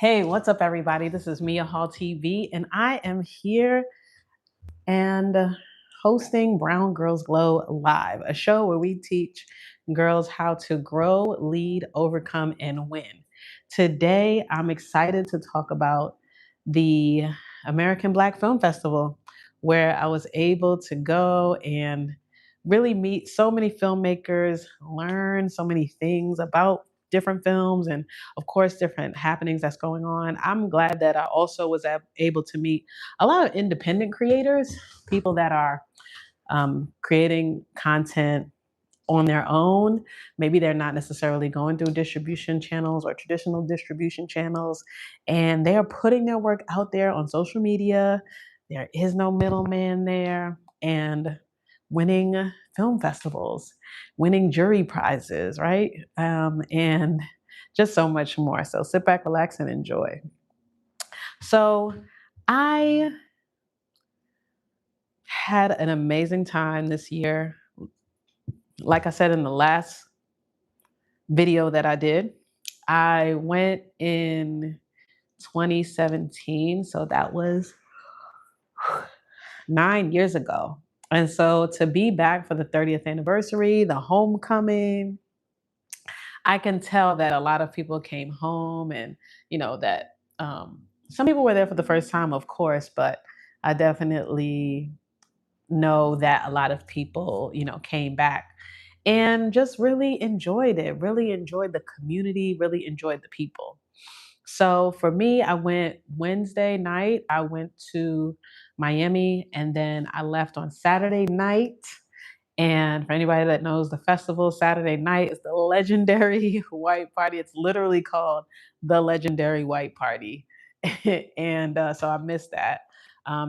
Hey, what's up, everybody? This is Mia Hall TV, and I am here and hosting Brown Girls Glow Live, a show where we teach girls how to grow, lead, overcome, and win. Today, I'm excited to talk about the American Black Film Festival, where I was able to go and really meet so many filmmakers, learn so many things about different films and of course different happenings that's going on. I'm glad that I also was able to meet a lot of independent creators, people that are creating content on their own. Maybe they're not necessarily going through distribution channels or traditional distribution channels, and they are putting their work out there on social media. There is no middleman there, and winning film festivals, winning jury prizes, right? And just so much more. So sit back, relax, and enjoy. So I had an amazing time this year. Like I said in the last video that I did, I went in 2017. So that was 9 years ago. And so to be back for the 30th anniversary, the homecoming, I can tell that a lot of people came home and, that some people were there for the first time, of course, but I definitely know that a lot of people, came back and just really enjoyed it, really enjoyed the community, really enjoyed the people. So for me, I went Wednesday night, I went to Miami, and then I left on Saturday night. And for anybody that knows the festival, Saturday night is the legendary white party. It's literally called the legendary white party. And so I missed that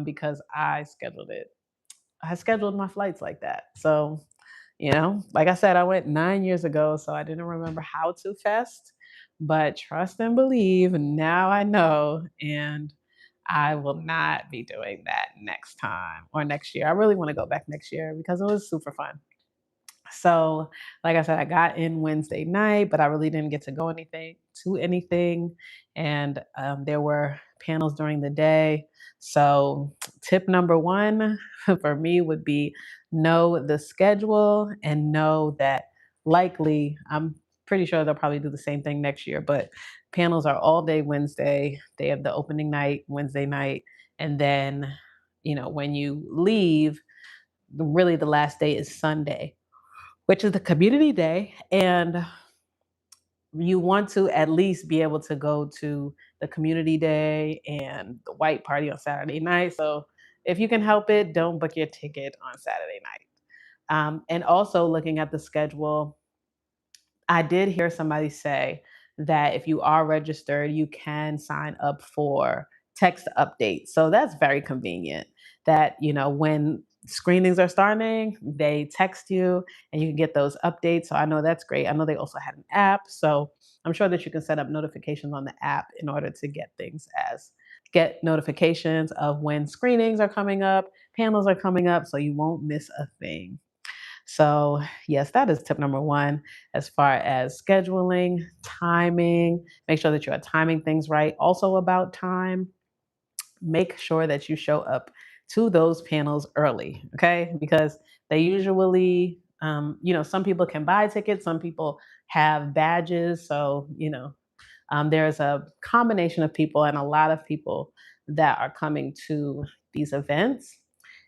because I scheduled my flights like that. So, like I said, I went 9 years ago, so I didn't remember how to fest, but trust and believe, now I know, and I will not be doing that next time or next year. I really want to go back next year because it was super fun. So, like I said, I got in Wednesday night, but I really didn't get to go anything. And there were panels during the day. So, tip number one for me would be know the schedule and know that likely, I'm pretty sure they'll probably do the same thing next year, but panels are all day Wednesday. They have the opening night, Wednesday night. And then, when you leave, really the last day is Sunday, which is the community day. And you want to at least be able to go to the community day and the white party on Saturday night. So if you can help it, don't book your ticket on Saturday night. And also looking at the schedule, I did hear somebody say that if you are registered, you can sign up for text updates. So that's very convenient that, when screenings are starting, they text you and you can get those updates. So I know that's great. I know they also had an app. So I'm sure that you can set up notifications on the app in order to get notifications of when screenings are coming up, panels are coming up, so you won't miss a thing. So, yes, that is tip number one as far as scheduling, timing. Make sure that you are timing things right. Also, about time, make sure that you show up to those panels early, okay? Because they usually, some people can buy tickets, some people have badges. So, there's a combination of people and a lot of people that are coming to these events.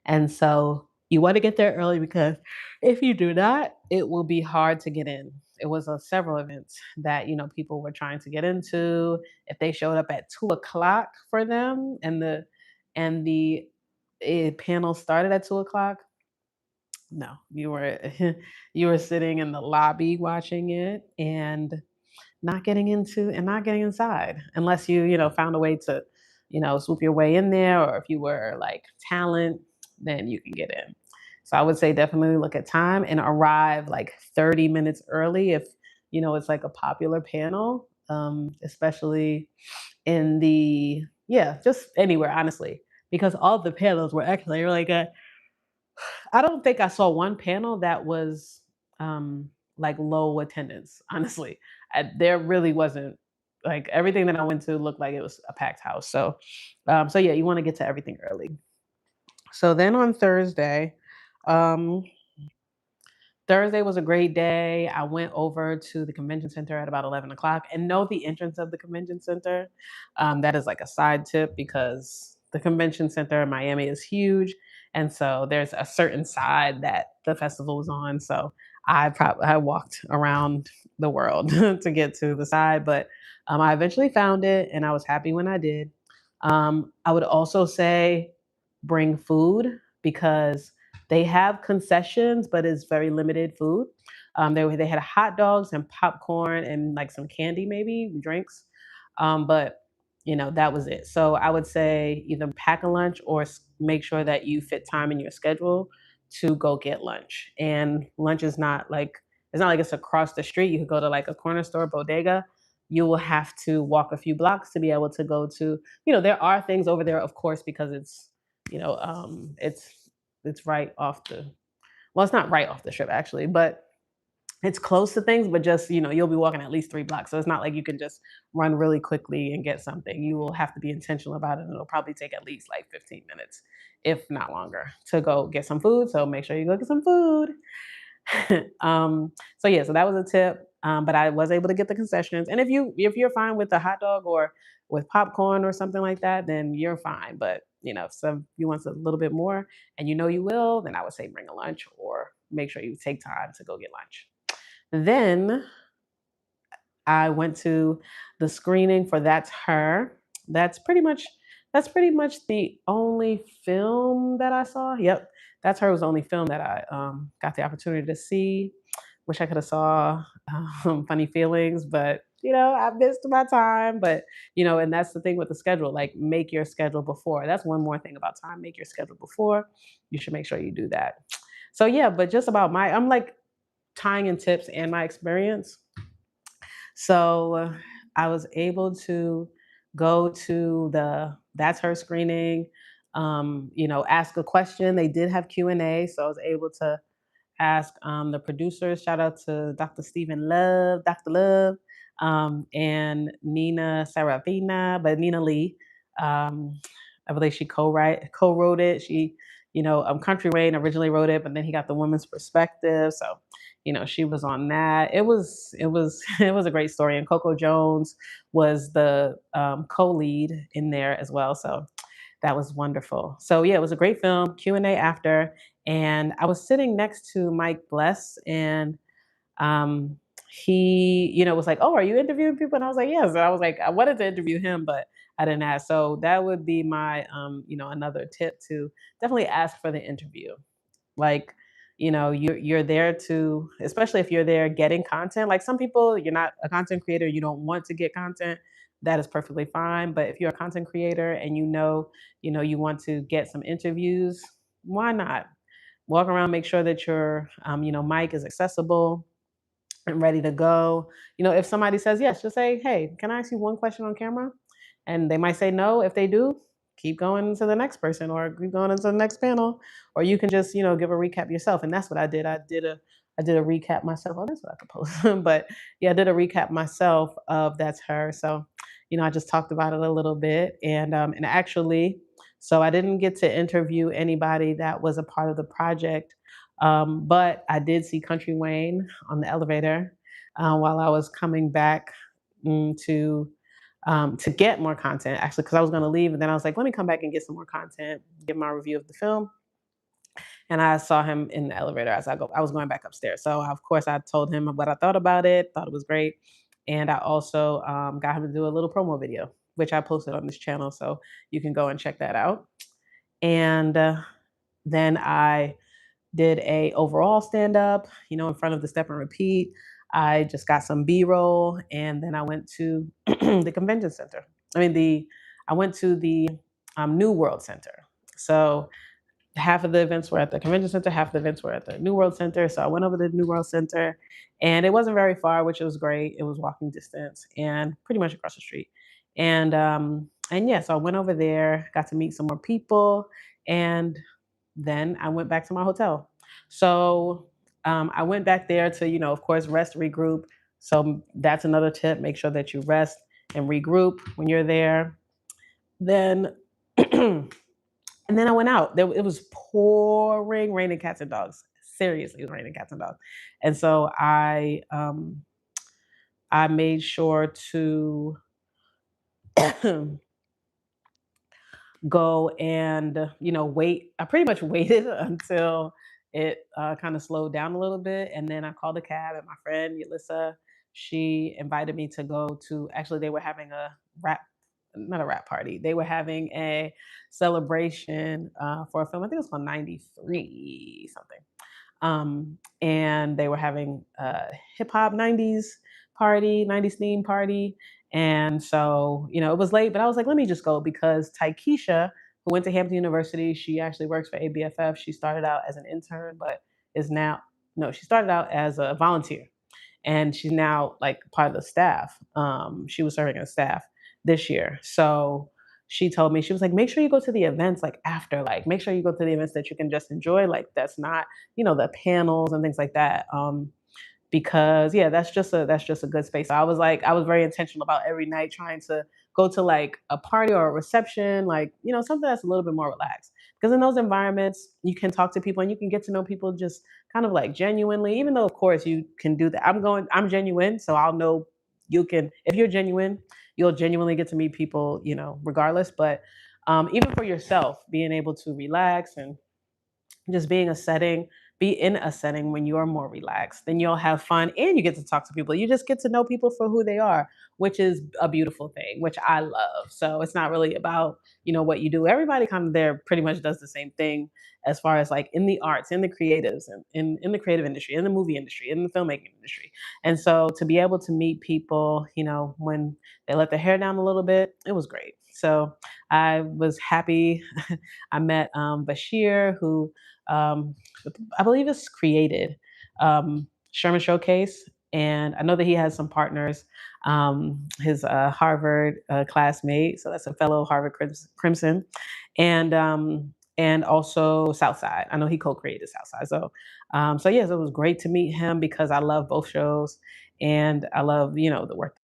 And so you want to get there early because if you do not, it will be hard to get in. It was several events that people were trying to get into. If they showed up at 2 o'clock for them, and the panel started at 2 o'clock, no, you were you were sitting in the lobby watching it and not getting inside unless you found a way to swoop your way in there, or if you were like talent, then you can get in. So I would say definitely look at time and arrive like 30 minutes early if it's like a popular panel, especially in the yeah, just anywhere honestly, because all the panels were actually really good. I don't think I saw one panel that was like low attendance, honestly. There really wasn't. Like everything that I went to looked like it was a packed house. So yeah, you want to get to everything early. So then on um, Thursday was a great day. I went over to the convention center at about 11 o'clock and know the entrance of the convention center. That is like a side tip because the convention center in Miami is huge. And so there's a certain side that the festival was on. So I walked around the world to get to the side, but I eventually found it and I was happy when I did. I would also say bring food because they have concessions, but it's very limited food. They had hot dogs and popcorn and like some candy, maybe drinks, but that was it. So I would say either pack a lunch or make sure that you fit time in your schedule to go get lunch. And lunch is not like it's not like it's across the street. You could go to like a corner store, bodega. You will have to walk a few blocks to be able to go to. There are things over there, of course, because you know, um, it's it's right off the well, it's not right off the strip actually, but it's close to things, but just, you'll be walking at least 3 blocks. So it's not like you can just run really quickly and get something. You will have to be intentional about it. And it'll probably take at least like 15 minutes, if not longer, to go get some food. So make sure you go get some food. So yeah, so that was a tip. But I was able to get the concessions. And if you're fine with the hot dog or with popcorn or something like that, then you're fine. But if some you want a little bit more and you will, then I would say bring a lunch or make sure you take time to go get lunch. Then I went to the screening for That's Her. That's pretty much that's pretty much the only film that I saw. Yep. That's Her was the only film that I got the opportunity to see. Wish I could have saw Funny Feelings, but I missed my time. But and that's the thing with the schedule. Like, make your schedule before. That's one more thing about time. Make your schedule before. You should make sure you do that. So yeah, but just about I'm like tying in tips and my experience. So I was able to go to the That's Her screening, ask a question. They did have Q&A, so I was able to ask the producers. Shout out to Dr. Stephen Love, Dr. Love, and Nina Saravina, but Nina Lee. Um, I believe she co-wrote it. She, Country Rain originally wrote it, but then he got the woman's perspective. So, she was on that. It was it was a great story. And Coco Jones was the co-lead in there as well. So that was wonderful. So yeah, it was a great film. Q&A after, and I was sitting next to Mike Bless, and um, he, was like, "Oh, are you interviewing people?" And I was like, "Yes." And I was like, I wanted to interview him, but I didn't ask. So that would be my, another tip to definitely ask for the interview. Like, you're there to, especially if you're there getting content. Like some people, you're not a content creator, you don't want to get content. That is perfectly fine. But if you're a content creator and you want to get some interviews, why not? Walk around, make sure that your, mic is accessible and ready to go. If somebody says yes, just say, "Hey, can I ask you one question on camera?" And they might say no. If they do, keep going to the next person or keep going into the next panel. Or you can just, give a recap yourself. And that's what I did. I did a recap myself. Oh, that's what I could post. But yeah, I did a recap myself of That's Her. So, I just talked about it a little bit. And actually, so I didn't get to interview anybody that was a part of the project. But I did see Country Wayne on the elevator while I was coming back to get more content, actually, because I was going to leave, and then I was like, let me come back and get some more content, give my review of the film. And I saw him in the elevator as I was going back upstairs. So of course I told him what I thought about it, thought it was great, and I also got him to do a little promo video, which I posted on this channel, so you can go and check that out. And then I did a overall stand up, in front of the step and repeat. I just got some B-roll, and then I went to the convention center. I went to the New World Center. So half of the events were at the convention center, half of the events were at the New World Center. So I went over to the New World Center, and it wasn't very far, which was great. It was walking distance and pretty much across the street. And yeah, so I went over there, got to meet some more people, and then I went back to my hotel. So I went back there to, of course, rest, regroup. So that's another tip. Make sure that you rest and regroup when you're there. Then and then I went out. It was pouring, raining cats and dogs. Seriously, it was raining cats and dogs. And so I made sure to go and wait. I pretty much waited until it kind of slowed down a little bit, and then I called a cab. And my friend Yelissa, she invited me to go to. Actually, they were having a rap, not a rap party. They were having a celebration for a film. I think it was called '93 something. And they were having a hip hop '90s party, '90s theme party. And so, it was late, but I was like, let me just go because Taikisha, who went to Hampton University, she actually works for ABFF. She started out as an intern, but is now, no, she started out as a volunteer and she's now like part of the staff. She was serving as staff this year. So she told me, she was like, make sure you go to the events like after, like make sure you go to the events that you can just enjoy, like that's not, the panels and things like that. Because yeah, that's just a good space. So I was very intentional about every night trying to go to like a party or a reception, like something that's a little bit more relaxed. Because in those environments, you can talk to people and you can get to know people just kind of like genuinely. Even though, of course, you can do that. I'm genuine, so I'll know you can. If you're genuine, you'll genuinely get to meet people, regardless. But even for yourself, being able to relax and just be in a setting when you're more relaxed, then you'll have fun and you get to talk to people. You just get to know people for who they are, which is a beautiful thing, which I love. So it's not really about, what you do. Everybody kind of there pretty much does the same thing as far as like in the arts, in the creatives, and in the creative industry, in the movie industry, in the filmmaking industry. And so to be able to meet people, when they let their hair down a little bit, it was great. So I was happy. I met Bashir, who um, I believe is created Sherman Showcase, and I know that he has some partners. His Harvard classmate, so that's a fellow Harvard Crimson, and also Southside. I know he co-created Southside. So yes, it was great to meet him because I love both shows, and I love the work